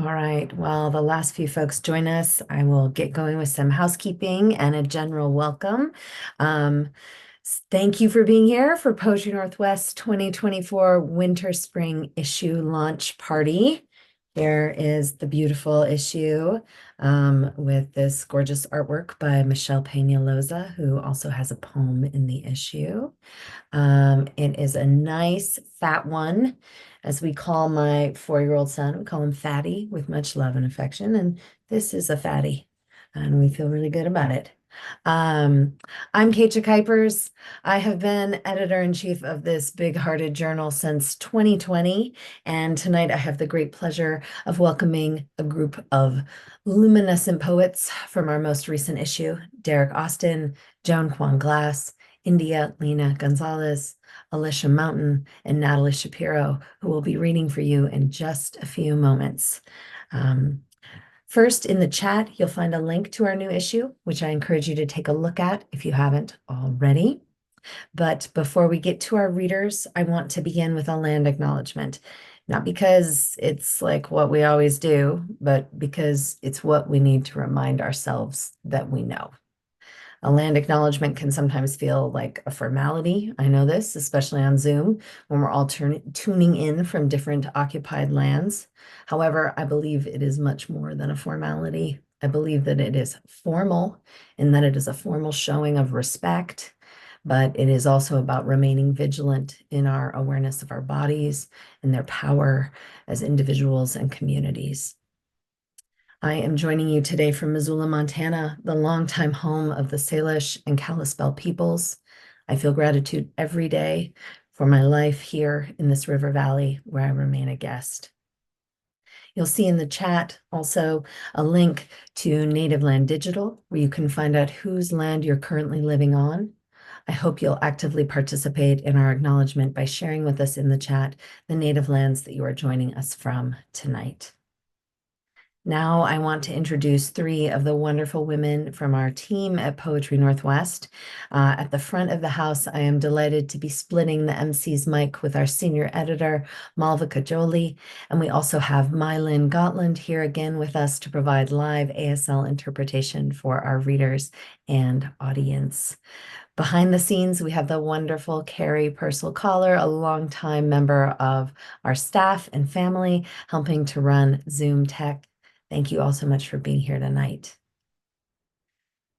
All right. Well, the last few folks join us. I will get going with some housekeeping and a general welcome. Um, Thank you for being here for Poetry Northwest 2024 Winter Spring Issue Launch Party. Here is the beautiful issue with this gorgeous artwork by Michelle Peñalosa, who also has a poem in the issue. It is a nice fat one, as we call my 4-year-old son. We call him Fatty with much love and affection. And this is a fatty, and we feel really good about it. I'm Keetje Kuipers. I have been editor-in-chief of this big-hearted journal since 2020, and tonight I have the great pleasure of welcoming a group of luminescent poets from our most recent issue, Derrick Austin, Joan Kwon Glass, India, Lena, González, Alicia Mountain, and Natalie Shapero, who will be reading for you in just a few moments. First, in the chat, you'll find a link to our new issue, which I encourage you to take a look at if you haven't already. But before we get to our readers, I want to begin with a land acknowledgement. Not because it's like what we always do, but because it's what we need to remind ourselves that we know. A land acknowledgement can sometimes feel like a formality. I know this, especially on Zoom, when we're all tuning in from different occupied lands. However, I believe it is much more than a formality. I believe that it is formal and that it is a formal showing of respect, but it is also about remaining vigilant in our awareness of our bodies and their power as individuals and communities. I am joining you today from Missoula, Montana, the longtime home of the Salish and Kalispel peoples. I feel gratitude every day for my life here in this river valley where I remain a guest. You'll see in the chat also a link to Native Land Digital, where you can find out whose land you're currently living on. I hope you'll actively participate in our acknowledgement by sharing with us in the chat the native lands that you are joining us from tonight. Now I want to introduce 3 of the wonderful women from our team at Poetry Northwest. At the front of the house, I am delighted to be splitting the MC's mic with our senior editor, Malvika, and we also have Mailyn Gotlund here again with us to provide live ASL interpretation for our readers and audience. Behind the scenes, we have the wonderful Carrie Purcell-Collar, a longtime member of our staff and family, helping to run Zoom Tech. Thank you all so much for being here tonight.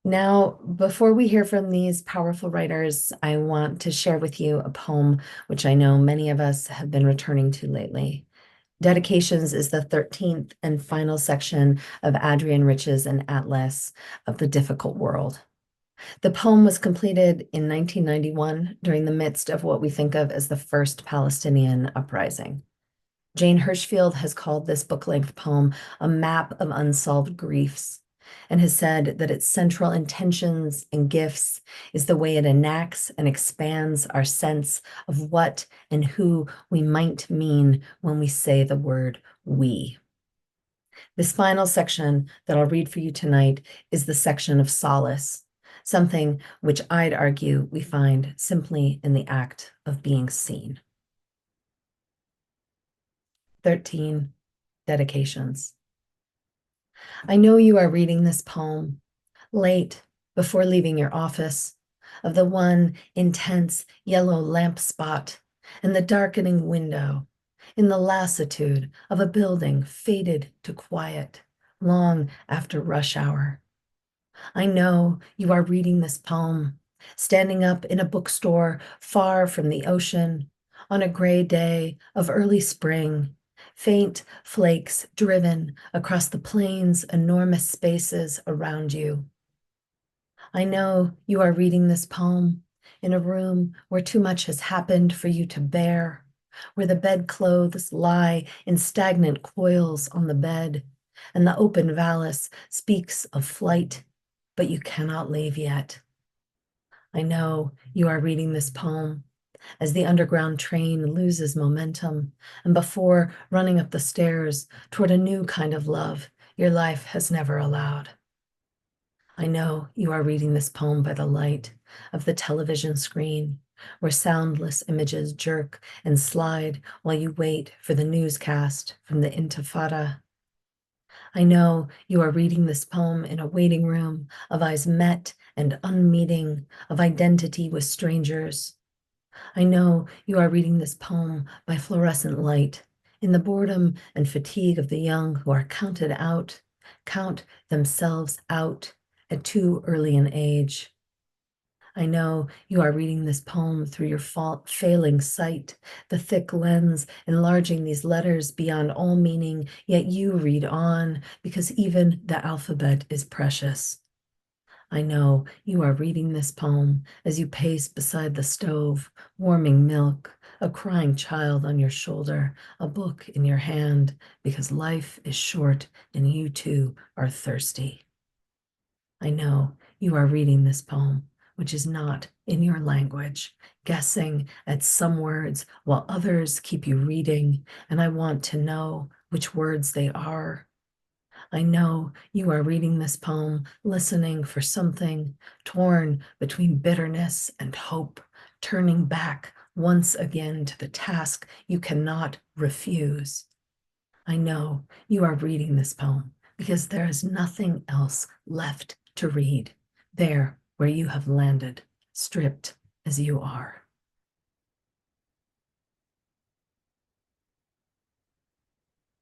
Now, before we hear from these powerful writers, I want to share with you a poem which I know many of us have been returning to lately. Dedications is the 13th and final section of Adrienne Rich's An Atlas of the Difficult World. The poem was completed in 1991 during the midst of what we think of as the first Palestinian uprising. Jane Hirschfield has called this book-length poem a map of unsolved griefs and has said that its central intentions and gifts is the way it enacts and expands our sense of what and who we might mean when we say the word we. This final section that I'll read for you tonight is the section of solace, something which I'd argue we find simply in the act of being seen. 13 dedications. I know you are reading this poem late before leaving your office, of the one intense yellow lamp spot in the darkening window, in the lassitude of a building faded to quiet long after rush hour. I know you are reading this poem, standing up in a bookstore far from the ocean on a gray day of early spring, faint flakes driven across the plain's enormous spaces around you. I know you are reading this poem in a room where too much has happened for you to bear, where the bedclothes lie in stagnant coils on the bed, and the open valance speaks of flight, but you cannot leave yet. I know you are reading this poem as the underground train loses momentum, and before running up the stairs toward a new kind of love your life has never allowed. I know you are reading this poem by the light of the television screen, where soundless images jerk and slide while you wait for the newscast from the Intifada. I know you are reading this poem in a waiting room of eyes met and unmeeting, of identity with strangers. I know you are reading this poem by fluorescent light, in the boredom and fatigue of the young who are counted out, count themselves out at too early an age. I know you are reading this poem through your failing sight, the thick lens enlarging these letters beyond all meaning, yet you read on because even the alphabet is precious. I know you are reading this poem as you pace beside the stove, warming milk, a crying child on your shoulder, a book in your hand, because life is short and you too are thirsty. I know you are reading this poem, which is not in your language, guessing at some words while others keep you reading, and I want to know which words they are. I know you are reading this poem, listening for something, torn between bitterness and hope, turning back once again to the task you cannot refuse. I know you are reading this poem because there is nothing else left to read, there where you have landed, stripped as you are.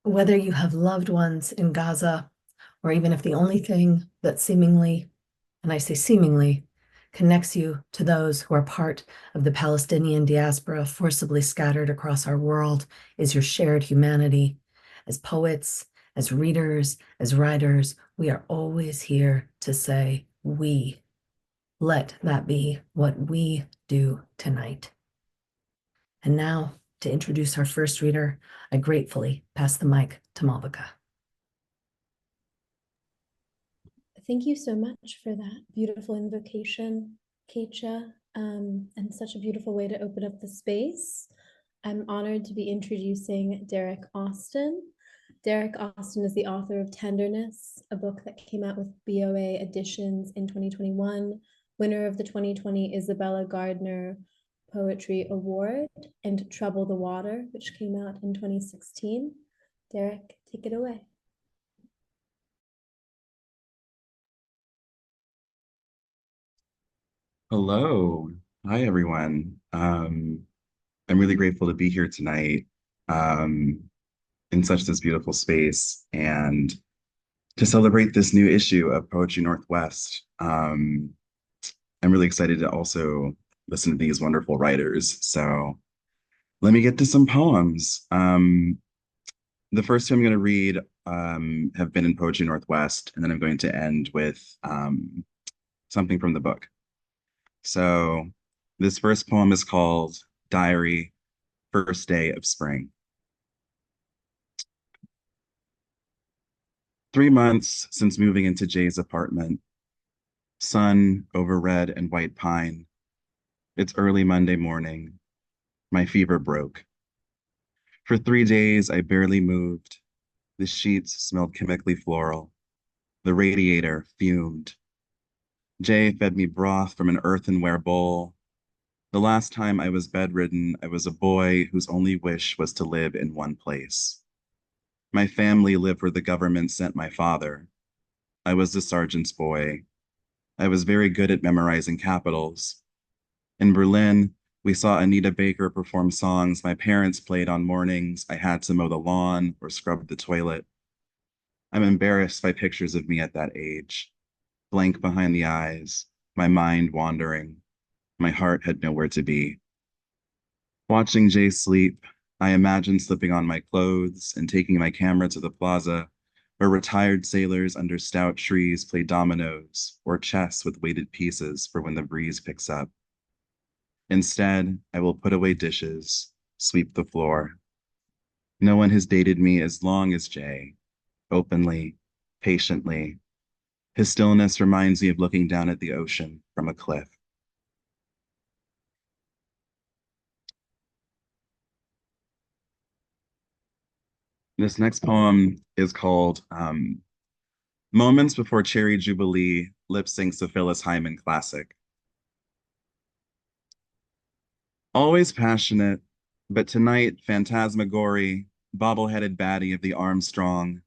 Whether you have loved ones in Gaza, or even if the only thing that seemingly, and I say seemingly, connects you to those who are part of the Palestinian diaspora forcibly scattered across our world is your shared humanity. As poets, as readers, as writers, we are always here to say, we. Let that be what we do tonight. And now, to introduce our first reader, I gratefully pass the mic to Malvika. Thank you so much for that beautiful invocation, Keetje, and such a beautiful way to open up the space. I'm honored to be introducing Derrick Austin. Derrick Austin is the author of Tenderness, a book that came out with BOA Editions in 2021, winner of the 2020 Isabella Gardner Poetry Award, and Trouble the Water, which came out in 2016. Derrick, take it away. Hello. Hi, everyone. I'm really grateful to be here tonight um, in such this beautiful space and to celebrate this new issue of Poetry Northwest. I'm really excited to also listen to these wonderful writers. So let me get to some poems. The first two I'm going to read have been in Poetry Northwest, and then I'm going to end with something from the book. So this first poem is called Diary, First Day of Spring. 3 months since moving into Jay's apartment. Sun over red and white pine. It's early Monday morning. My fever broke. For 3 days, I barely moved. The sheets smelled chemically floral. The radiator fumed. Jay fed me broth from an earthenware bowl. The last time I was bedridden, I was a boy whose only wish was to live in one place. My family lived where the government sent my father. I was the sergeant's boy. I was very good at memorizing capitals. In Berlin, we saw Anita Baker perform songs my parents played on mornings I had to mow the lawn or scrub the toilet. I'm embarrassed by pictures of me at that age. Blank behind the eyes, my mind wandering. My heart had nowhere to be. Watching Jay sleep, I imagined slipping on my clothes and taking my camera to the plaza, where retired sailors under stout trees play dominoes or chess with weighted pieces for when the breeze picks up. Instead, I will put away dishes, sweep the floor. No one has dated me as long as Jay, openly, patiently. His stillness reminds me of looking down at the ocean from a cliff. This next poem is called Moments Before Cherry Jubilee, lip syncs a Phyllis Hyman classic. Always passionate, but tonight phantasmagory, bobble-headed baddie of the Armstrong,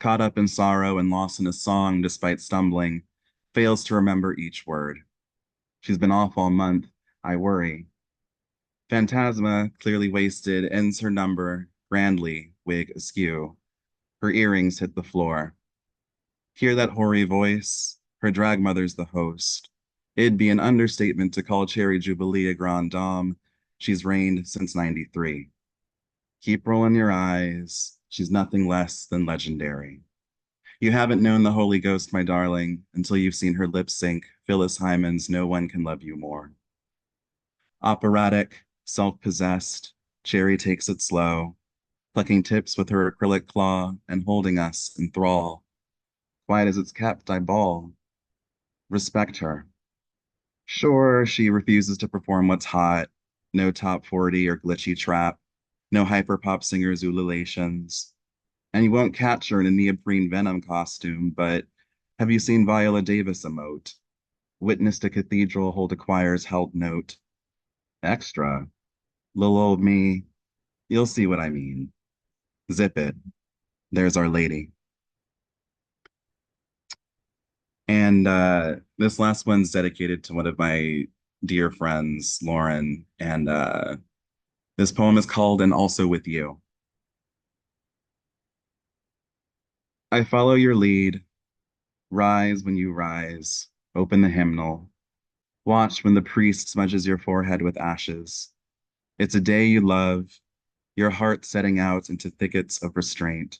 caught up in sorrow and lost in a song despite stumbling, fails to remember each word. She's been off all month, I worry. Phantasma, clearly wasted, ends her number, grandly, wig askew. Her earrings hit the floor. Hear that hoary voice? Her drag mother's the host. It'd be an understatement to call Cherry Jubilee a grande dame. She's reigned since 93. Keep rolling your eyes. She's nothing less than legendary. You haven't known the Holy Ghost, my darling, until you've seen her lip sync Phyllis Hyman's No One Can Love You More. Operatic, self-possessed, Cherry takes it slow, plucking tips with her acrylic claw and holding us in thrall. Quiet as it's kept, I bawl. Respect her. Sure, she refuses to perform what's hot. No top 40 or glitchy trap. No hyperpop singer's ululations. And you won't catch her in a neoprene Venom costume, but have you seen Viola Davis emote? Witnessed a cathedral hold a choir's held note. Extra. Little old me. You'll see what I mean. Zip it. There's Our Lady. And this last one's dedicated to one of my dear friends, Lauren. And this poem is called And Also With You. I follow your lead. Rise when you rise. Open the hymnal. Watch when the priest smudges your forehead with ashes. It's a day you love, your heart setting out into thickets of restraint.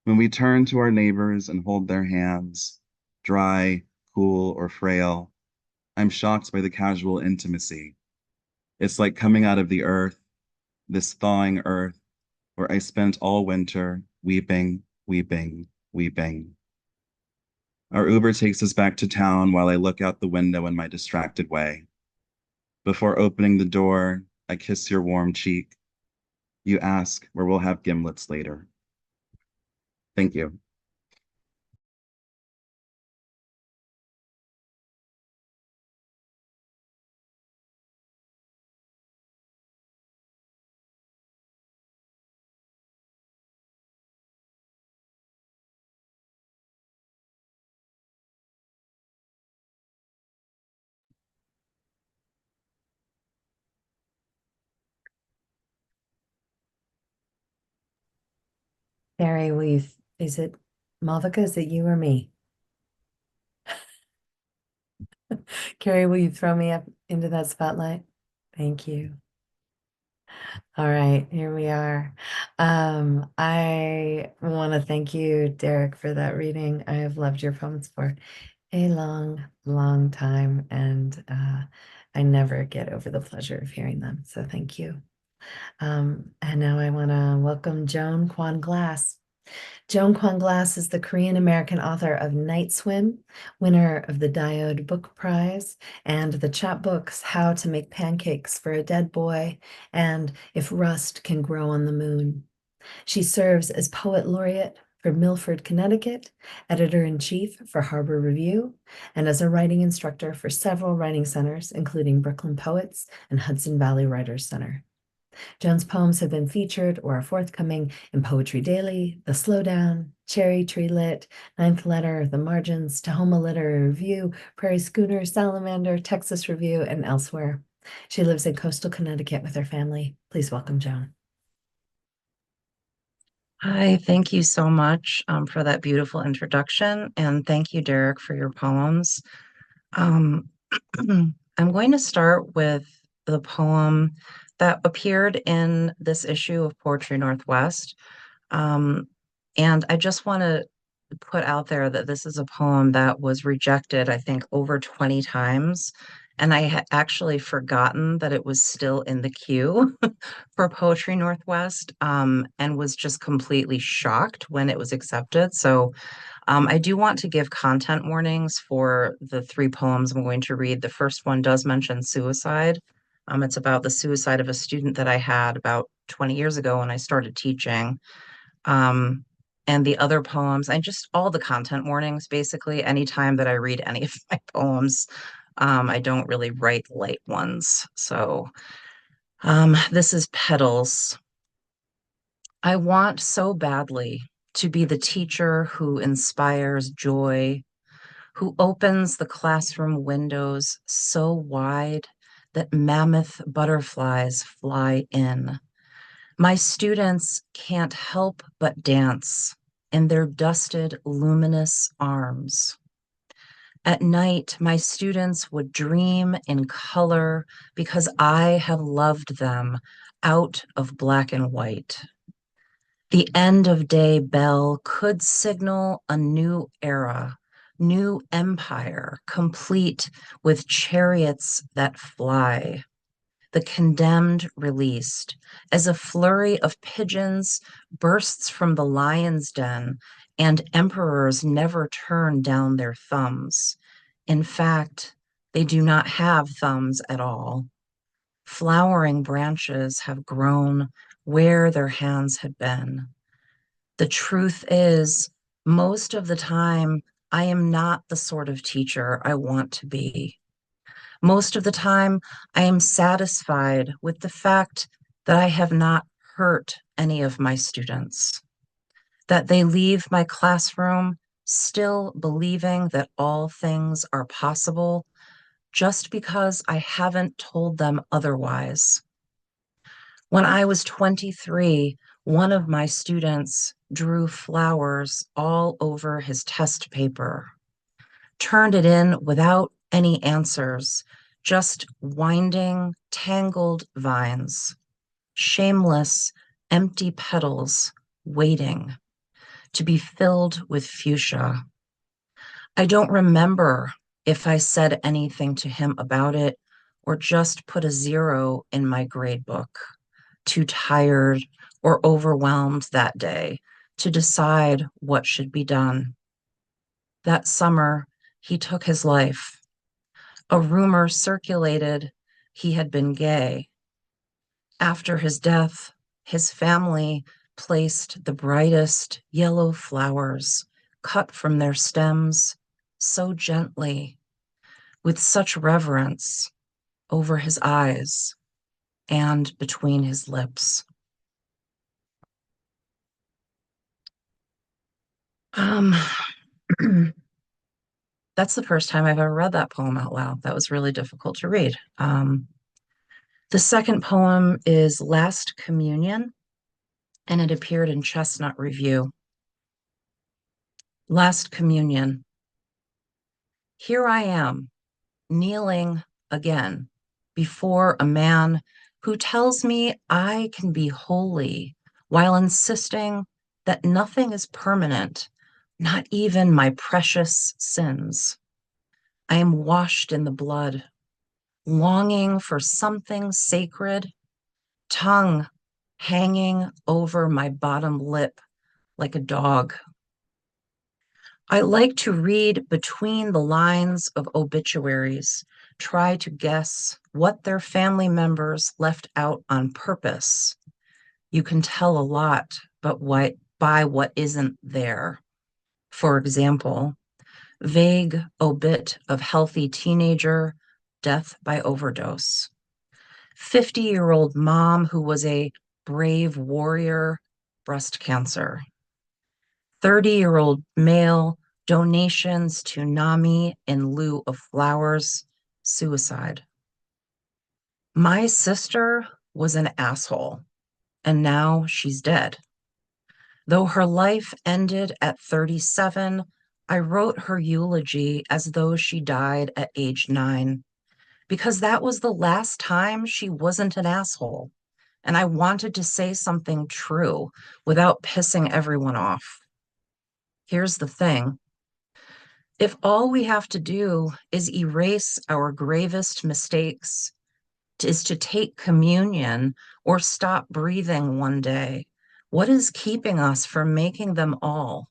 When we turn to our neighbors and hold their hands, dry, cool, or frail, I'm shocked by the casual intimacy. It's like coming out of the earth, this thawing earth, where I spent all winter weeping, weeping, weeping. Our Uber takes us back to town while I look out the window in my distracted way. Before opening the door, I kiss your warm cheek. You ask where we'll have gimlets later. Thank you. Barry, is it Malvika? Is it you or me? Carrie, will you throw me up into that spotlight? Thank you. All right, here we are. I want to thank you, Derrick, for that reading. I have loved your poems for a long, long time, and I never get over the pleasure of hearing them. So thank you. And now I want to welcome Joan Kwon Glass. Joan Kwon Glass is the Korean-American author of Night Swim, winner of the Diode Book Prize, and the chapbooks How to Make Pancakes for a Dead Boy and If Rust Can Grow on the Moon. She serves as poet laureate for Milford, Connecticut, editor-in-chief for Harbor Review, and as a writing instructor for several writing centers, including Brooklyn Poets and Hudson Valley Writers Center. Joan's poems have been featured or are forthcoming in Poetry Daily, The Slowdown, Cherry Tree Lit, Ninth Letter, The Margins, Tahoma Literary Review, Prairie Schooner, Salamander, Texas Review, and elsewhere. She lives in coastal Connecticut with her family. Please welcome Joan. Hi, thank you so much for that beautiful introduction, and thank you, Derrick, for your poems. Um, I'm going to start with the poem that appeared in this issue of Poetry Northwest. And I just want to put out there that this is a poem that was rejected, I think, over 20 times. And I had actually forgotten that it was still in the queue for Poetry Northwest, and was just completely shocked when it was accepted. So I do want to give content warnings for the three poems I'm going to read. The first one does mention suicide. It's about the suicide of a student that I had about 20 years ago when I started teaching. And the other poems, and just all the content warnings, basically, anytime that I read any of my poems, I don't really write light ones. So this is Petals. I want so badly to be the teacher who inspires joy, who opens the classroom windows so wide that mammoth butterflies fly in. My students can't help but dance in their dusted, luminous arms. At night, my students would dream in color because I have loved them out of black and white. The end of day bell could signal a new era, new empire, complete with chariots that fly. The condemned released, as a flurry of pigeons bursts from the lion's den, and emperors never turn down their thumbs. In fact, they do not have thumbs at all. Flowering branches have grown where their hands had been. The truth is, most of the time, I am not the sort of teacher I want to be. Most of the time, I am satisfied with the fact that I have not hurt any of my students, that they leave my classroom still believing that all things are possible just because I haven't told them otherwise. When I was 23, one of my students drew flowers all over his test paper, turned it in without any answers, just winding, tangled vines, shameless, empty petals waiting to be filled with fuchsia. I don't remember if I said anything to him about it or just put a 0 in my grade book, too tired or overwhelmed that day to decide what should be done. That summer, he took his life. A rumor circulated he had been gay. After his death, his family placed the brightest yellow flowers cut from their stems so gently, with such reverence, over his eyes and between his lips. That's the first time I've ever read that poem out loud. That was really difficult to read. The second poem is Last Communion, and it appeared in Chestnut Review. Last Communion. Here I am, kneeling again before a man who tells me I can be holy while insisting that nothing is permanent, not even my precious sins. I am washed in the blood, longing for something sacred, tongue hanging over my bottom lip like a dog. I like to read between the lines of obituaries, try to guess what their family members left out on purpose. You can tell a lot, but by what isn't there. For example, vague obit of healthy teenager, death by overdose. 50-year-old mom who was a brave warrior, breast cancer. 30-year-old male, donations to NAMI in lieu of flowers, suicide. My sister was an asshole, and now she's dead. Though her life ended at 37, I wrote her eulogy as though she died at age 9, because that was the last time she wasn't an asshole, and I wanted to say something true without pissing everyone off. Here's the thing. If all we have to do is erase our gravest mistakes, is to take communion or stop breathing one day, what is keeping us from making them all?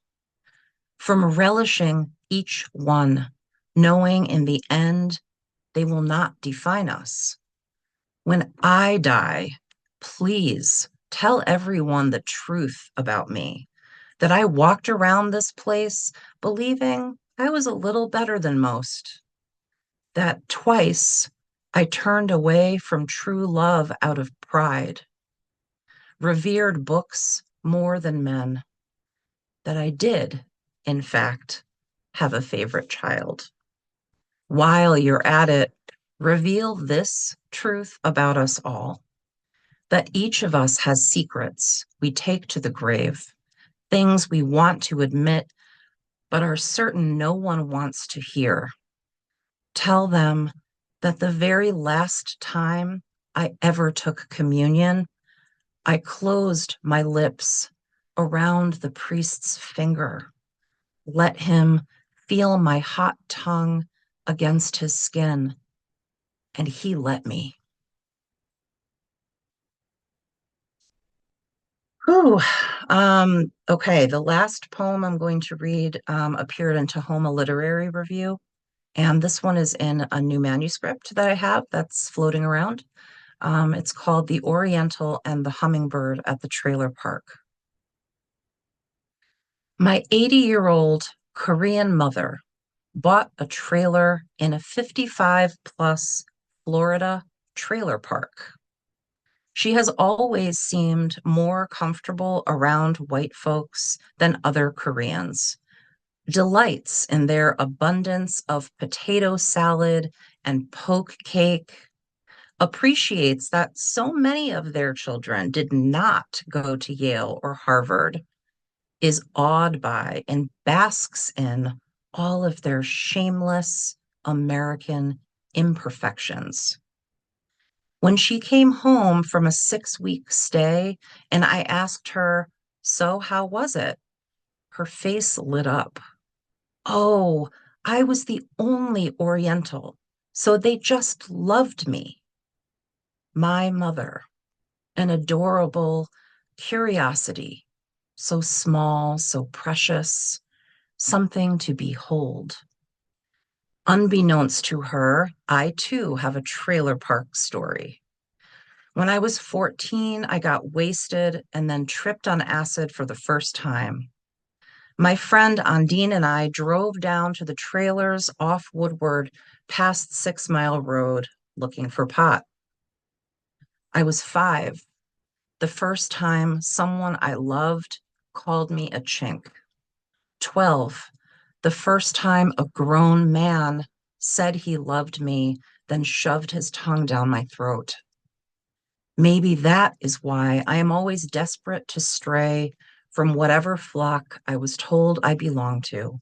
From relishing each one, knowing in the end they will not define us? When I die, please tell everyone the truth about me, that I walked around this place believing I was a little better than most, that twice I turned away from true love out of pride, revered books more than men, that I did, in fact, have a favorite child. While you're at it, reveal this truth about us all, that each of us has secrets we take to the grave, things we want to admit, but are certain no one wants to hear. Tell them that the very last time I ever took communion, I closed my lips around the priest's finger, let him feel my hot tongue against his skin, and he let me. Whew. Okay, the last poem I'm going to read appeared in Tahoma Literary Review, and this one is in a new manuscript that I have that's floating around. It's called The Oriental and the Hummingbird at the Trailer Park. My 80-year-old Korean mother bought a trailer in a 55-plus Florida trailer park. She has always seemed more comfortable around white folks than other Koreans, delights in their abundance of potato salad and poke cake, appreciates that so many of their children did not go to Yale or Harvard, is awed by and basks in all of their shameless American imperfections. When she came home from a 6-week stay and I asked her, "So, how was it?" her face lit up. "Oh, I was the only Oriental, so they just loved me." My mother, an adorable curiosity, so small, so precious, something to behold. Unbeknownst to her, I too have a trailer park story. When I was 14, I got wasted and then tripped on acid for the first time. My friend Ondine and I drove down to the trailers off Woodward past 6 Mile Road looking for pot. I was 5, the first time someone I loved called me a chink. 12, the first time a grown man said he loved me, then shoved his tongue down my throat. Maybe that is why I am always desperate to stray from whatever flock I was told I belonged to,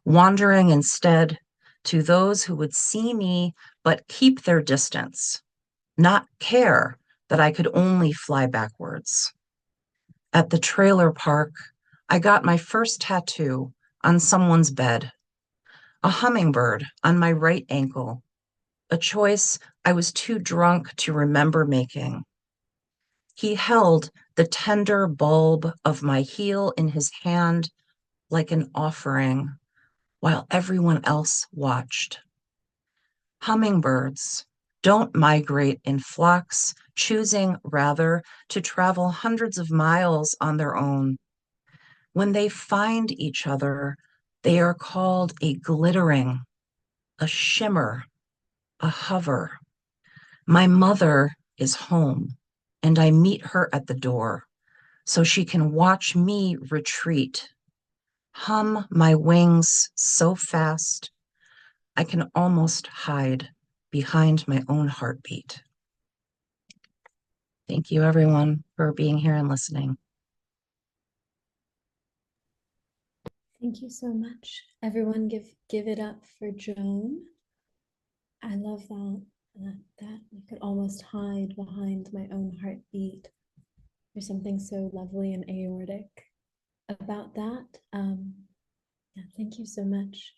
wandering instead to those who would see me but keep their distance, not care that I could only fly backwards. At the trailer park, I got my first tattoo on someone's bed, a hummingbird on my right ankle, a choice I was too drunk to remember making. He held the tender bulb of my heel in his hand like an offering while everyone else watched. Hummingbirds don't migrate in flocks, choosing rather to travel hundreds of miles on their own. When they find each other, they are called a glittering, a shimmer, a hover. My mother is home, and I meet her at the door so she can watch me retreat, hum my wings so fast I can almost hide behind my own heartbeat. Thank you, everyone, for being here and listening. Thank you so much. Everyone give it up for Joan. I love that you could almost hide behind my own heartbeat. There's something so lovely and aortic about that. Yeah, thank you so much.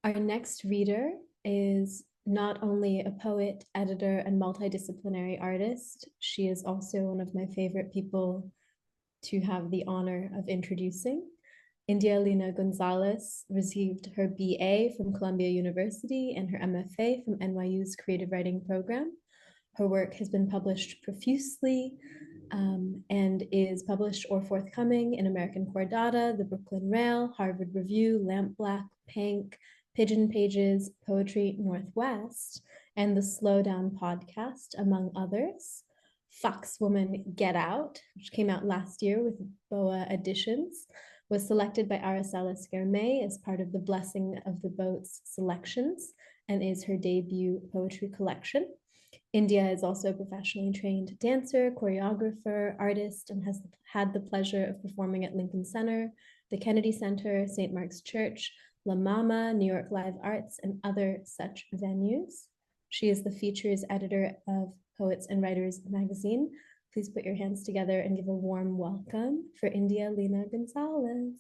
Our next reader is not only a poet, editor, and multidisciplinary artist, she is also one of my favorite people to have the honor of introducing. Lena González received her BA from Columbia University and her MFA from NYU's Creative Writing program. Her work has been published profusely and is published or forthcoming in American Chordata, The Brooklyn Rail, Harvard Review, Lampblack, Pink, Pigeon Pages, Poetry Northwest, and the Slowdown podcast, among others. Foxwoman Get Out, which came out last year with BOA Editions, was selected by Araceli Skermay as part of the Blessing of the Boats selections and is her debut poetry collection. India is also a professionally trained dancer, choreographer, artist, and has had the pleasure of performing at Lincoln Center, the Kennedy Center, St. Mark's Church, La Mama, New York Live Arts, and other such venues. She is the features editor of Poets and Writers magazine. Please put your hands together and give a warm welcome for India, Lena González.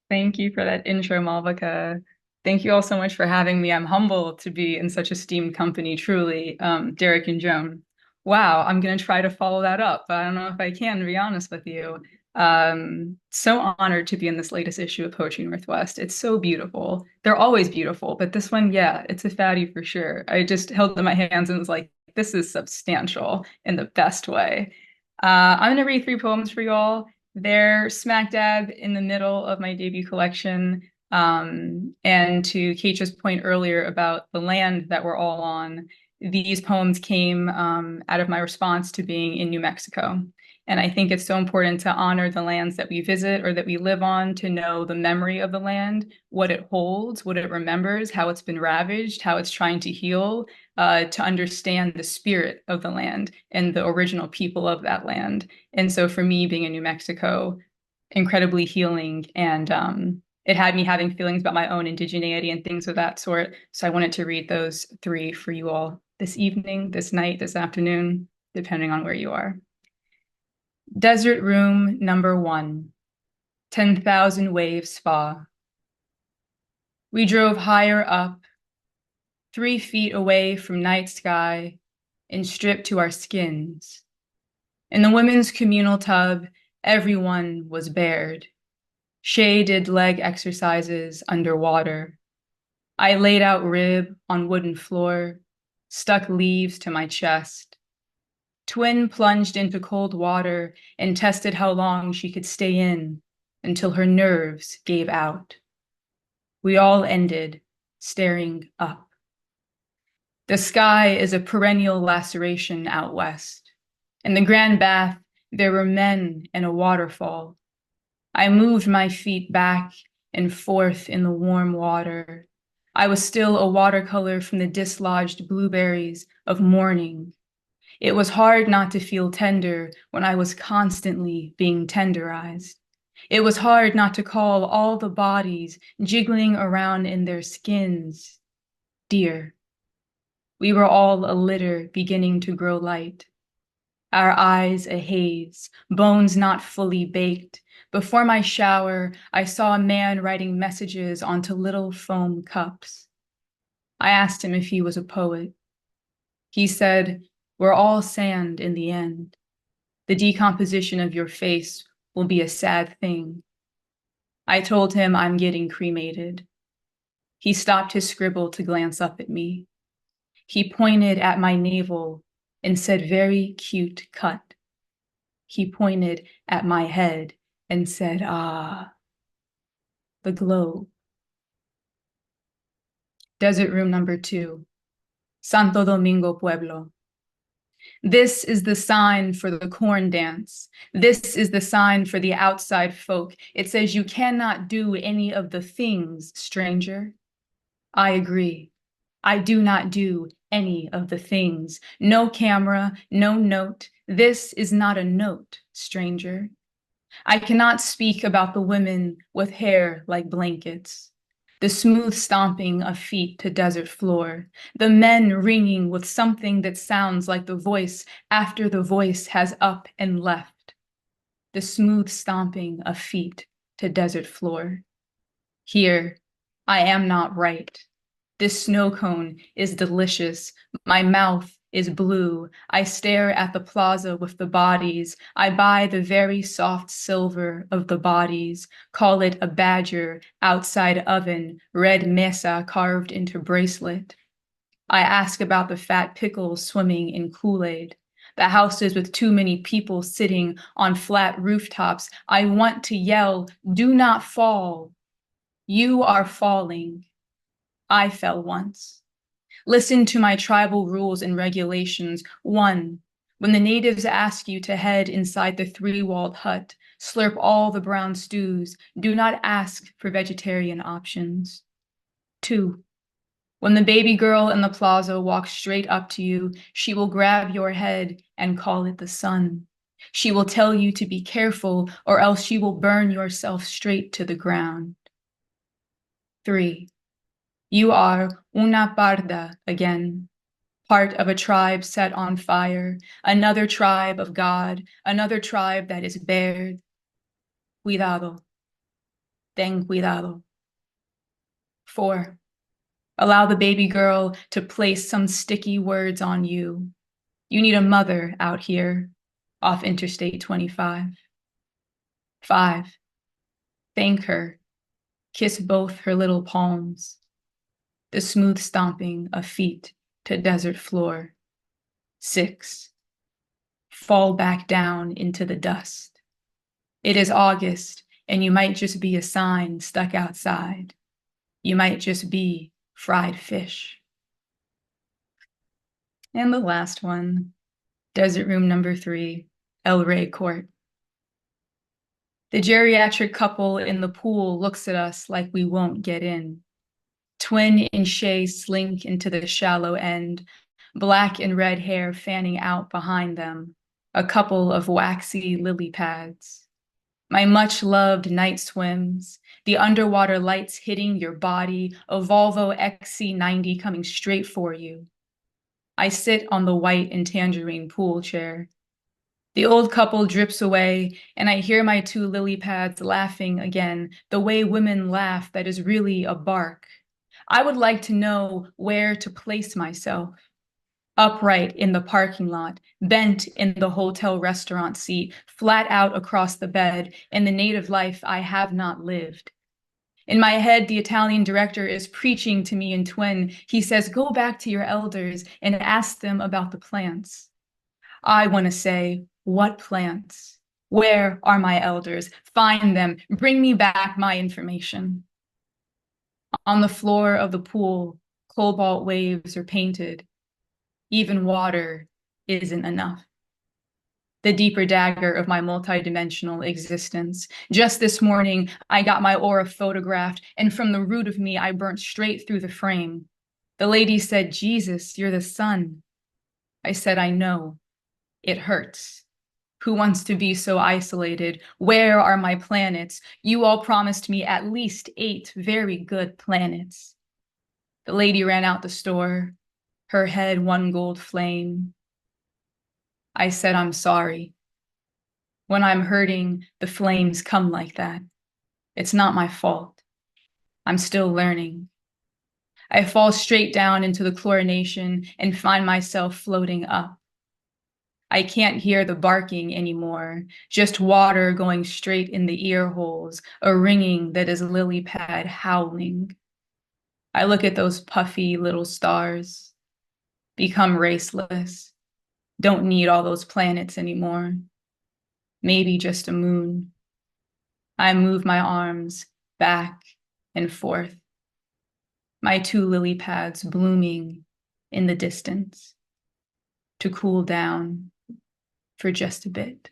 Thank you for that intro, Malvika. Thank you all so much for having me. I'm humbled to be in such esteemed company, truly, Derrick and Joan. Wow, I'm going to try to follow that up, but I don't know if I can, to be honest with you. So honored to be in this latest issue of Poetry Northwest. It's so beautiful. They're always beautiful, but this one, yeah, it's a fatty for sure. I just held it in my hands and was like, this is substantial in the best way. I'm going to read 3 poems for you all. They're smack dab in the middle of my debut collection. And to Keetje's point earlier about the land that we're all on, these poems came out of my response to being in New Mexico. And I think it's so important to honor the lands that we visit or that we live on, to know the memory of the land, what it holds, what it remembers, how it's been ravaged, how it's trying to heal, to understand the spirit of the land and the original people of that land. And so for me, being in New Mexico, incredibly healing, and it had me having feelings about my own indigeneity and things of that sort. So I wanted to read those 3 for you all this evening, this night, this afternoon, depending on where you are. Desert Room Number 1, 10,000 Waves Spa. We drove higher up, 3 feet away from night sky, and stripped to our skins. In the women's communal tub, everyone was bared. Shay did leg exercises underwater. I laid out rib on wooden floor, stuck leaves to my chest. Twin plunged into cold water and tested how long she could stay in until her nerves gave out. We all ended staring up. The sky is a perennial laceration out west. In the Grand Bath, there were men and a waterfall. I moved my feet back and forth in the warm water. I was still a watercolor from the dislodged blueberries of morning. It was hard not to feel tender when I was constantly being tenderized. It was hard not to call all the bodies jiggling around in their skins dear. We were all a litter beginning to grow light. Our eyes a haze, bones not fully baked. Before my shower, I saw a man writing messages onto little foam cups. I asked him if he was a poet. He said, "We're all sand in the end. The decomposition of your face will be a sad thing." I told him I'm getting cremated. He stopped his scribble to glance up at me. He pointed at my navel and said, "Very cute cut." He pointed at my head and said, "Ah, the globe." Desert Room Number 2, Santo Domingo Pueblo. This is the sign for the corn dance. This is the sign for the outside folk. It says you cannot do any of the things, stranger. I agree. I do not do any of the things. No camera, no note. This is not a note, stranger. I cannot speak about the women with hair like blankets, the smooth stomping of feet to desert floor, the men ringing with something that sounds like the voice after the voice has up and left, the smooth stomping of feet to desert floor. Here, I am not right. This snow cone is delicious. My mouth is blue. I stare at the plaza with the bodies. I buy the very soft silver of the bodies, call it a badger, outside oven, red mesa carved into bracelet. I ask about the fat pickles swimming in Kool-Aid, the houses with too many people sitting on flat rooftops. I want to yell, "Do not fall. You are falling. I fell once." Listen to my tribal rules and regulations. 1, when the natives ask you to head inside the 3-walled hut, Slurp all the brown stews. Do not ask for vegetarian options. 2. When the baby girl in the plaza walks straight up to you, she will grab your head and call it the sun. She will tell you to be careful, or else she will burn yourself straight to the ground. 3. You are una parda again, part of a tribe set on fire, another tribe of God, another tribe that is bared. Cuidado. Ten cuidado. 4. Allow the baby girl to place some sticky words on you. You need a mother out here, off Interstate 25. 5. Thank her. Kiss both her little palms. The smooth stomping of feet to desert floor. 6. Fall back down into the dust. It is August, and you might just be a sign stuck outside. You might just be fried fish. And the last one, desert room number 3, El Rey Court. The geriatric couple in the pool looks at us like we won't get in. Twin and Shay slink into the shallow end, black and red hair fanning out behind them, a couple of waxy lily pads. My much-loved night swims, the underwater lights hitting your body, a Volvo XC90 coming straight for you. I sit on the white and tangerine pool chair. The old couple drips away, and I hear my 2 lily pads laughing again, the way women laugh that is really a bark. I would like to know where to place myself. Upright in the parking lot, bent in the hotel restaurant seat, flat out across the bed, in the native life I have not lived. In my head, the Italian director is preaching to me in Twin. He says, go back to your elders and ask them about the plants. I want to say, what plants? Where are my elders? Find them. Bring me back my information. On the floor of the pool, cobalt waves are painted. Even water isn't enough. The deeper dagger of my multidimensional existence. Just this morning, I got my aura photographed, and from the root of me, I burnt straight through the frame. The lady said, Jesus, you're the sun. I said, I know. It hurts. Who wants to be so isolated? Where are my planets? You all promised me at least 8 very good planets. The lady ran out the store, her head one gold flame. I said, I'm sorry. When I'm hurting, the flames come like that. It's not my fault. I'm still learning. I fall straight down into the chlorination and find myself floating up. I can't hear the barking anymore, just water going straight in the ear holes, a ringing that is lily pad howling. I look at those puffy little stars, become raceless, don't need all those planets anymore. Maybe just a moon. I move my arms back and forth, my 2 lily pads blooming in the distance to cool down for just a bit.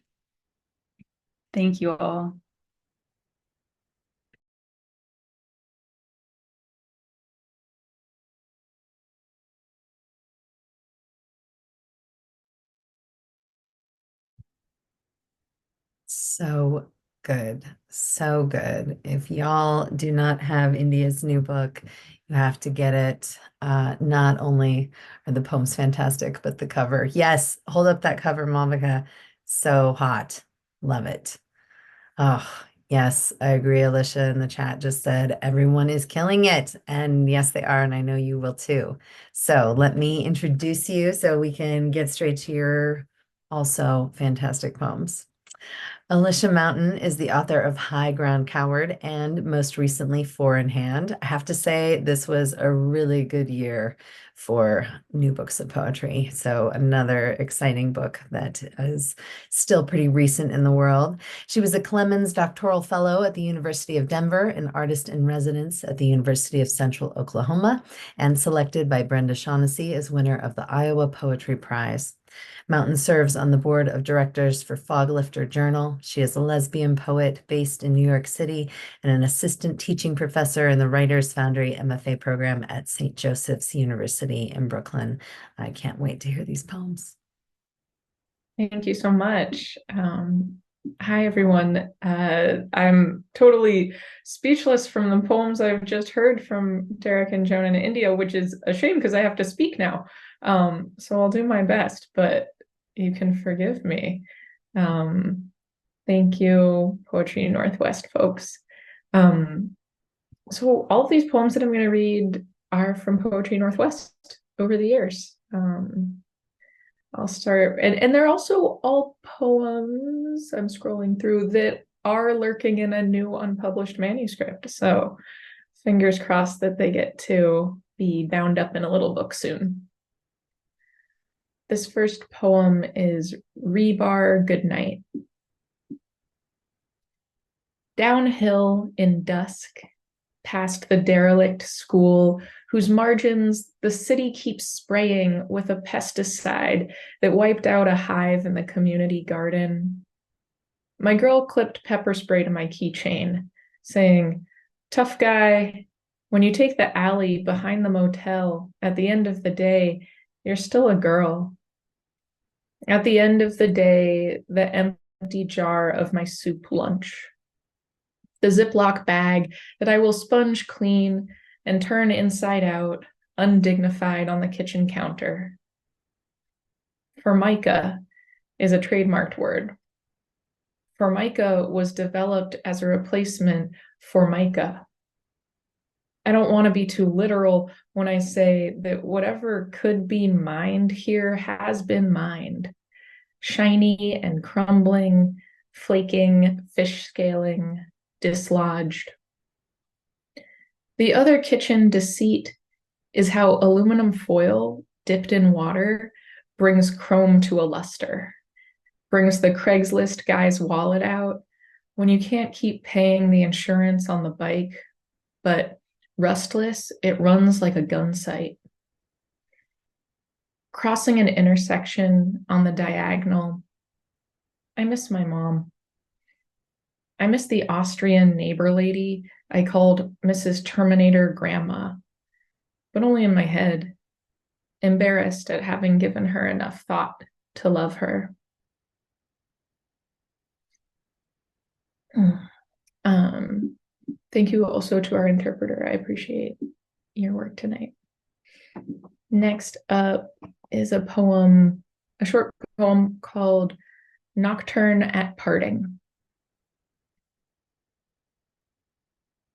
Thank you all. So good. So good. If y'all do not have India's new book, you have to get it. Not only are the poems fantastic, but the cover. Yes, hold up that cover, Malvika. So hot. Love it. Oh, yes, I agree. Alicia in the chat just said everyone is killing it. And yes, they are. And I know you will too. So let me introduce you so we can get straight to your also fantastic poems. Alicia Mountain is the author of High Ground Coward and most recently Four in Hand. I have to say this was a really good year for new books of poetry. So another exciting book that is still pretty recent in the world. She was a Clemens Doctoral Fellow at the University of Denver, an artist in residence at the University of Central Oklahoma, and selected by Brenda Shaughnessy as winner of the Iowa Poetry Prize. Mountain serves on the board of directors for Foglifter Journal. She is a lesbian poet based in New York City and an assistant teaching professor in the Writers Foundry MFA program at St. Joseph's University in Brooklyn. I can't wait to hear these poems. Thank you so much. Hi, everyone. I'm totally speechless from the poems I've just heard from Derrick and Joan in India, which is a shame because I have to speak now. So I'll do my best, but you can forgive me. Thank you, Poetry Northwest folks. So all of these poems that I'm going to read are from Poetry Northwest over the years. I'll start, and they're also all poems I'm scrolling through that are lurking in a new unpublished manuscript. So fingers crossed that they get to be bound up in a little book soon. This first poem is Rebar Goodnight. Downhill in dusk, past the derelict school, whose margins the city keeps spraying with a pesticide that wiped out a hive in the community garden. My girl clipped pepper spray to my keychain, saying, "Tough guy, when you take the alley behind the motel, at the end of the day, you're still a girl." At the end of the day, the empty jar of my soup lunch. The Ziploc bag that I will sponge clean and turn inside out, undignified on the kitchen counter. Formica is a trademarked word. Formica was developed as a replacement for mica. I don't want to be too literal when I say that whatever could be mined here has been mined. Shiny and crumbling, flaking, fish scaling, dislodged. The other kitchen deceit is how aluminum foil dipped in water brings chrome to a luster, brings the Craigslist guy's wallet out when you can't keep paying the insurance on the bike, but rustless, it runs like a gun sight. Crossing an intersection on the diagonal, I miss my mom. I miss the Austrian neighbor lady I called Mrs. Terminator Grandma, but only in my head, embarrassed at having given her enough thought to love her. Thank you also to our interpreter. I appreciate your work tonight. Next up is a poem, a short poem called Nocturne at Parting.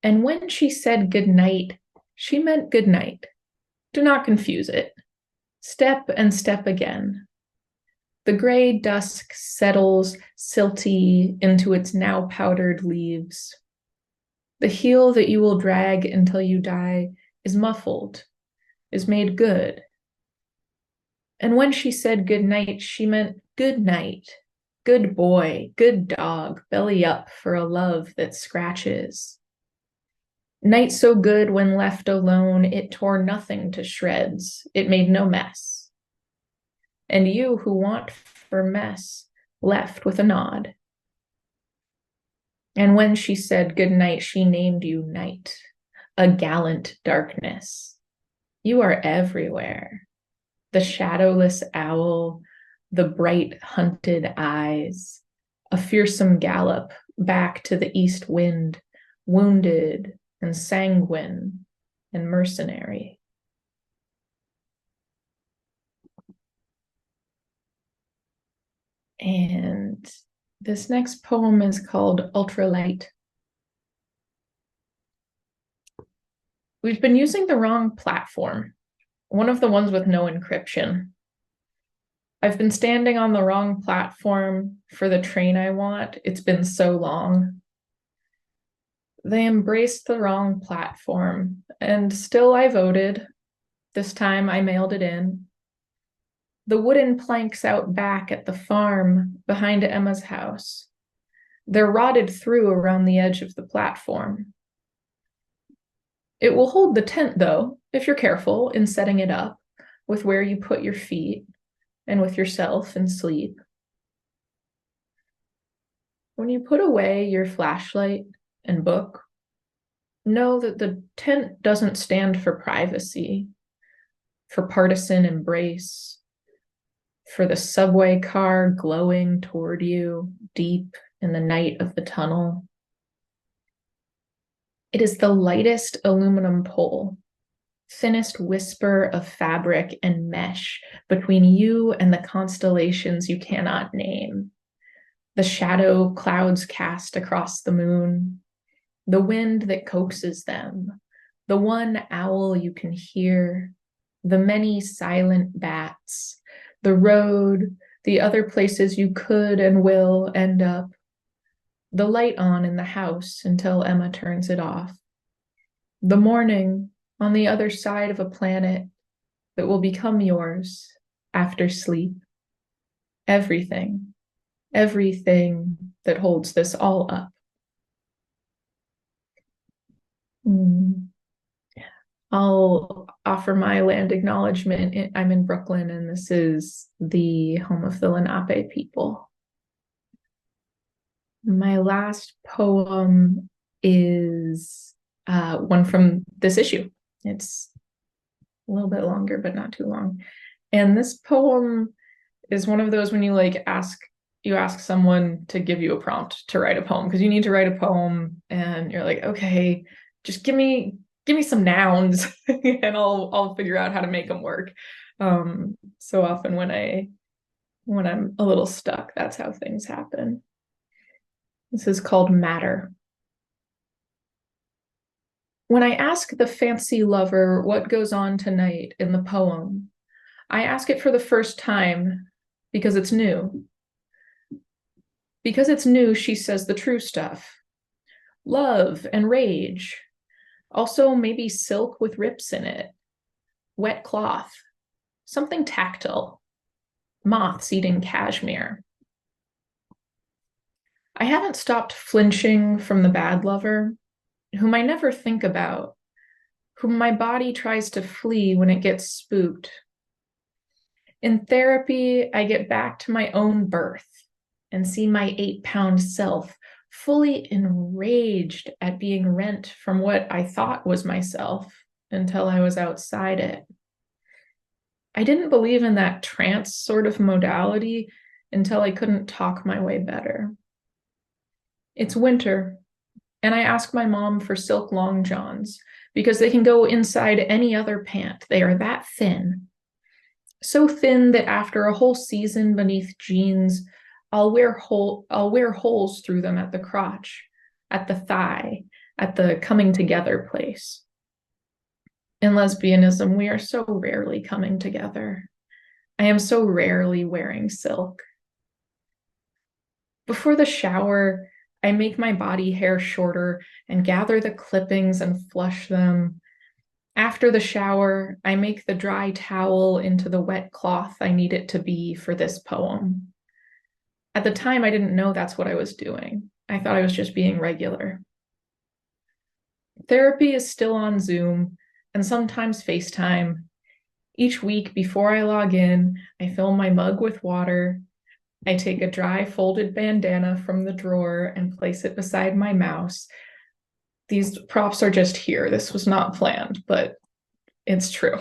And when she said good night, she meant good night. Do not confuse it. Step and step again. The gray dusk settles silty into its now powdered leaves. The heel that you will drag until you die is muffled, is made good. And when she said good night, she meant good night, good boy, good dog, belly up for a love that scratches. Night so good when left alone, it tore nothing to shreds, it made no mess. And you who want for mess left with a nod. And when she said good night, she named you night, a gallant darkness. You are everywhere. The shadowless owl, the bright hunted eyes, a fearsome gallop back to the east wind, wounded and sanguine and mercenary. And this next poem is called Ultralight. We've been using the wrong platform, one of the ones with no encryption. I've been standing on the wrong platform for the train I want. It's been so long. They embraced the wrong platform, and still I voted. This time I mailed it in. The wooden planks out back at the farm behind Emma's house. They're rotted through around the edge of the platform. It will hold the tent, though, if you're careful in setting it up with where you put your feet. and with yourself in sleep. When you put away your flashlight and book, know that the tent doesn't stand for privacy, for partisan embrace, for the subway car glowing toward you deep in the night of the tunnel. It is the lightest aluminum pole, thinnest whisper of fabric and mesh between you and the constellations you cannot name, the shadow clouds cast across the moon, the wind that coaxes them, the one owl you can hear, the many silent bats, the road, the other places you could and will end up, the light on in the house until Emma turns it off, the morning on the other side of a planet that will become yours after sleep. Everything, everything that holds this all up. I'll offer my land acknowledgement. I'm in Brooklyn, and this is the home of the Lenape people. My last poem is one from this issue. It's a little bit longer, but not too long. And this poem is one of those when you ask someone to give you a prompt to write a poem, because you need to write a poem and you're like, okay, just give me some nouns and I'll figure out how to make them work. So often when I'm a little stuck, that's how things happen. This is called Matter. When I ask the fancy lover what goes on tonight in the poem, I ask it for the first time because it's new. Because it's new, she says the true stuff. Love and rage. Also maybe silk with rips in it. Wet cloth. Something tactile. Moths eating cashmere. I haven't stopped flinching from the bad lover, whom I never think about, whom my body tries to flee when it gets spooked. In therapy, I get back to my own birth and see my 8-pound self fully enraged at being rent from what I thought was myself until I was outside it. I didn't believe in that trance sort of modality until I couldn't talk my way better. It's winter, and I ask my mom for silk long johns because they can go inside any other pant. They are that thin. So thin that after a whole season beneath jeans, I'll wear holes through them at the crotch, at the thigh, at the coming together place. In lesbianism, we are so rarely coming together. I am so rarely wearing silk. Before the shower, I make my body hair shorter and gather the clippings and flush them. After the shower, I make the dry towel into the wet cloth I need it to be for this poem. At the time, I didn't know that's what I was doing. I thought I was just being regular. Therapy is still on Zoom and sometimes FaceTime. Each week before I log in, I fill my mug with water. I take a dry folded bandana from the drawer and place it beside my mouse. These props are just here. This was not planned, but it's true.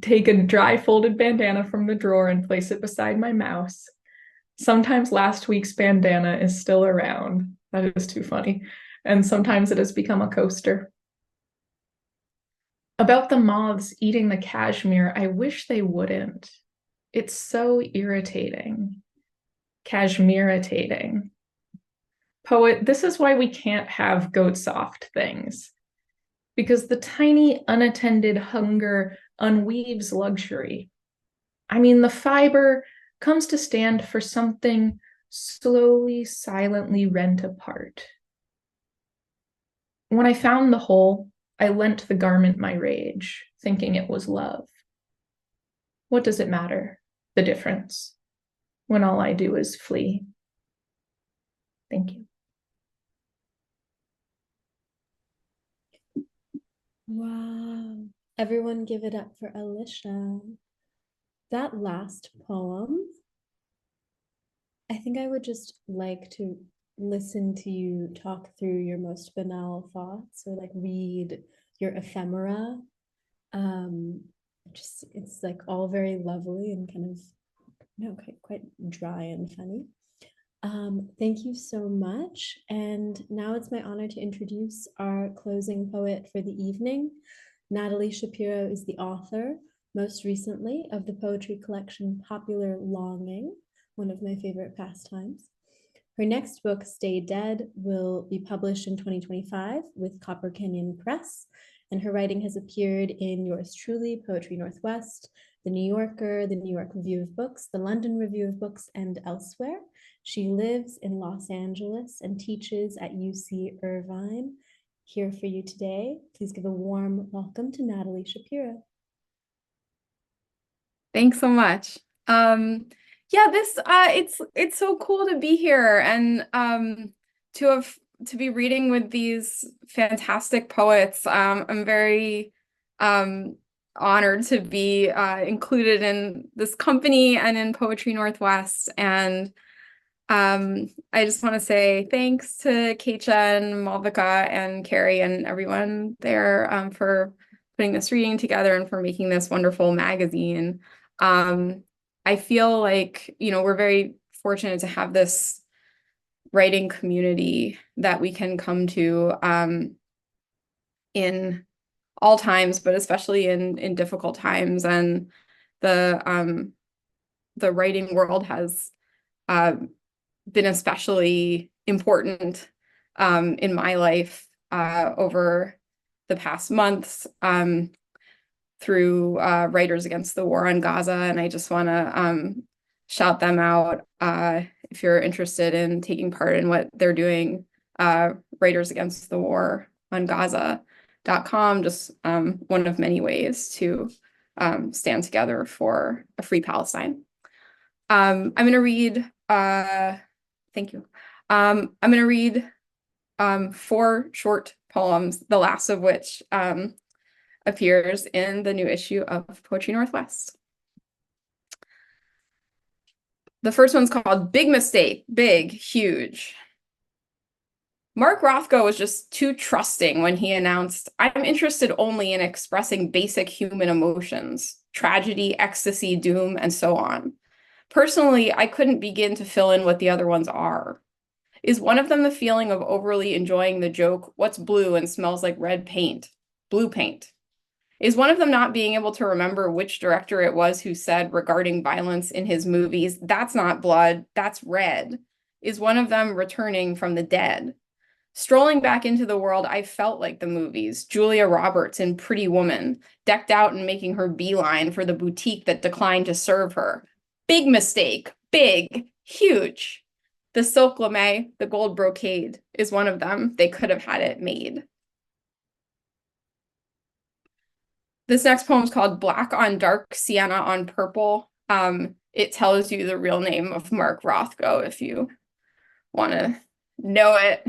Take a dry folded bandana from the drawer and place it beside my mouse. Sometimes last week's bandana is still around. That is too funny. And sometimes it has become a coaster. About the moths eating the cashmere, I wish they wouldn't. It's so irritating. Cashmere-itating. Poet, this is why we can't have goat soft things. Because the tiny unattended hunger unweaves luxury. I mean, the fiber comes to stand for something slowly, silently rent apart. When I found the hole, I lent the garment my rage, thinking it was love. What does it matter, the difference, when all I do is flee? Thank you. Wow. Everyone give it up for Alicia. that last poem, I think I would just like to listen to you talk through your most banal thoughts, or like read your ephemera. Just it's like all very lovely and kind of quite dry and funny. Thank you so much. And now it's my honor to introduce our closing poet for the evening. Natalie Shapero is the author, most recently, of the poetry collection Popular Longing, one of my favorite pastimes. Her next book, Stay Dead, will be published in 2025 with Copper Canyon Press, and her writing has appeared in yours truly, Poetry Northwest, The New Yorker, The New York Review of Books, The London Review of Books, and elsewhere. She lives in Los Angeles and teaches at UC Irvine. Here for you today, please give a warm welcome to Natalie Shapero. Thanks so much. Yeah, it's so cool to be here and to be reading with these fantastic poets. I'm very honored to be included in this company and in Poetry Northwest. And I just want to say thanks to Keetje and Malvika and Carrie and everyone there for putting this reading together and for making this wonderful magazine. I feel like, we're very fortunate to have this writing community that we can come to in all times, but especially in difficult times. And the writing world has been especially important in my life over the past months through Writers Against the War on Gaza. And I just want to shout them out if you're interested in taking part in what they're doing. Writers Against the War on Gaza.com, just one of many ways to stand together for a free Palestine. I'm going to read thank you. I'm going to read 4 short poems, the last of which appears in the new issue of Poetry Northwest. The first one's called Big Mistake, Big, Huge. Mark Rothko was just too trusting when he announced, "I'm interested only in expressing basic human emotions, tragedy, ecstasy, doom, and so on. Personally, I couldn't begin to fill in what the other ones are. Is one of them the feeling of overly enjoying the joke, what's blue and smells like red paint? Blue paint. Is one of them not being able to remember which director it was who said regarding violence in his movies, that's not blood, that's red? Is one of them returning from the dead? Strolling back into the world, I felt like the movies, Julia Roberts in Pretty Woman, decked out and making her beeline for the boutique that declined to serve her. Big mistake, big, huge. The silk lame, the gold brocade is one of them. They could have had it made." This next poem is called Black on Dark, Sienna on Purple. It tells you the real name of Mark Rothko if you want to know it.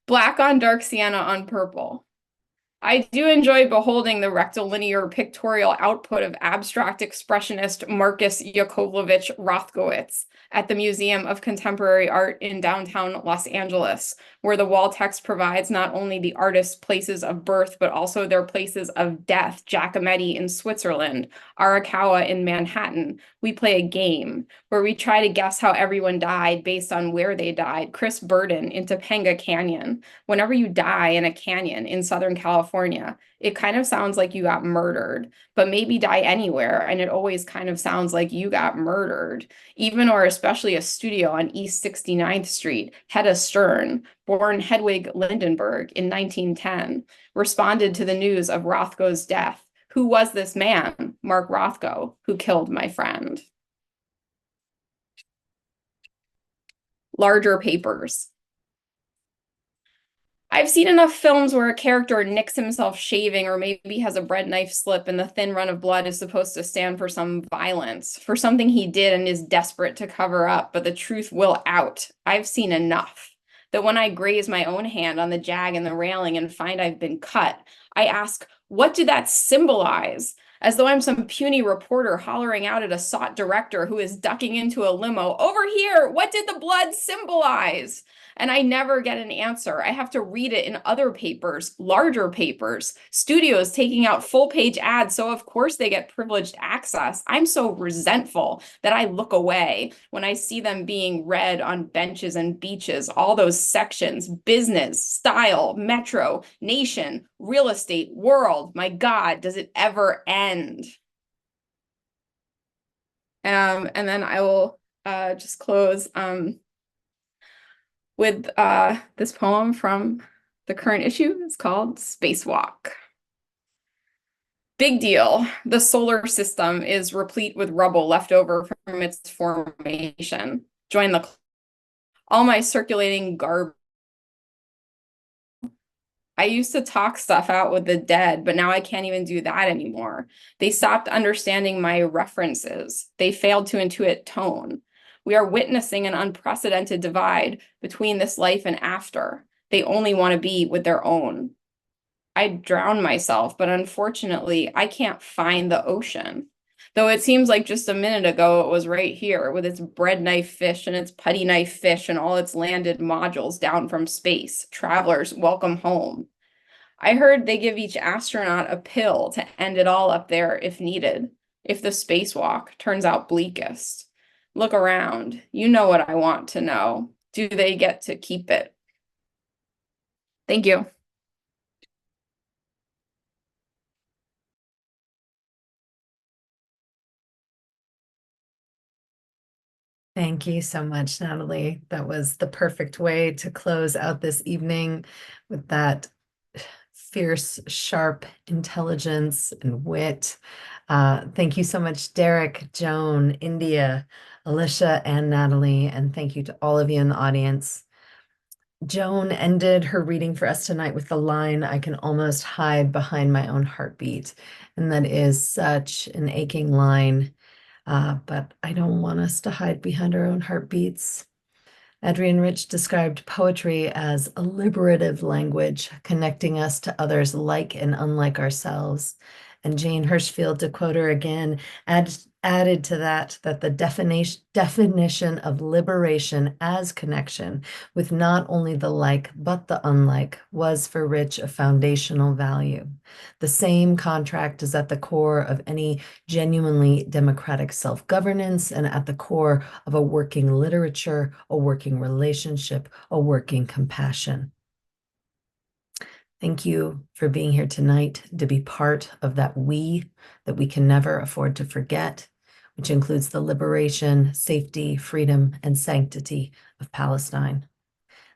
Black on Dark, Sienna on Purple. I do enjoy beholding the rectilinear pictorial output of abstract expressionist Marcus Yakovlevich Rothkowitz at the Museum of Contemporary Art in downtown Los Angeles, where the wall text provides not only the artist's places of birth, but also their places of death. Giacometti in Switzerland, Arakawa in Manhattan. We play a game where we try to guess how everyone died based on where they died. Chris Burden in Topanga Canyon. Whenever you die in a canyon in Southern California, it kind of sounds like you got murdered, but maybe die anywhere, and it always kind of sounds like you got murdered. Even or especially a studio on East 69th Street, Hedda Stern, born Hedwig Lindenberg in 1910, responded to the news of Rothko's death. Who was this man, Mark Rothko, who killed my friend? Larger papers. I've seen enough films where a character nicks himself shaving or maybe has a bread knife slip and the thin run of blood is supposed to stand for some violence, for something he did and is desperate to cover up, but the truth will out. I've seen enough. that when I graze my own hand on the jag and the railing and find I've been cut, I ask, what did that symbolize? As though I'm some puny reporter hollering out at a sought director who is ducking into a limo. Over here, what did the blood symbolize? And I never get an answer. I have to read it in other papers, larger papers, studios taking out full-page ads, so of course they get privileged access. I'm so resentful that I look away when I see them being read on benches and beaches, all those sections: business, style, metro, nation, real estate, world. My God, does it ever end? And then I will just close with this poem from the current issue. It's called Spacewalk. Big deal. The solar system is replete with rubble left over from its formation. Join the all my circulating garbage. I used to talk stuff out with the dead, but now I can't even do that anymore. They stopped understanding my references. They failed to intuit tone. We are witnessing an unprecedented divide between this life and after. They only want to be with their own. I drown myself, but unfortunately, I can't find the ocean. Though it seems like just a minute ago it was right here with its bread knife fish and its putty knife fish and all its landed modules down from space. Travelers, welcome home. I heard they give each astronaut a pill to end it all up there if needed, if the spacewalk turns out bleakest. Look around. You know what I want to know. Do they get to keep it? Thank you. Thank you so much, Natalie. That was the perfect way to close out this evening with that fierce, sharp intelligence and wit. Thank you so much, Derrick, Joan, India, Alicia, and Natalie. And thank you to all of you in the audience. Joan ended her reading for us tonight with the line, "I can almost hide behind my own heartbeat." And that is such an aching line. But I don't want us to hide behind our own heartbeats. Adrienne Rich described poetry as a liberative language, connecting us to others like and unlike ourselves. And Jane Hirschfield, to quote her again, added to that the definition of liberation as connection with not only the like, but the unlike was for Rich a foundational value. The same contract is at the core of any genuinely democratic self-governance and at the core of a working literature, a working relationship, a working compassion. Thank you for being here tonight to be part of that we that we can never afford to forget, which includes the liberation, safety, freedom, and sanctity of Palestine.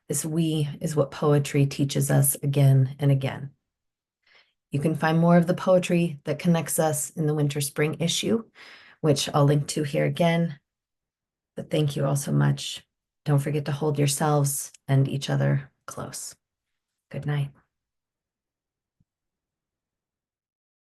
This we is what poetry teaches us again and again. You can find more of the poetry that connects us in the winter-spring issue, which I'll link to here again. But thank you all so much. Don't forget to hold yourselves and each other close. Good night.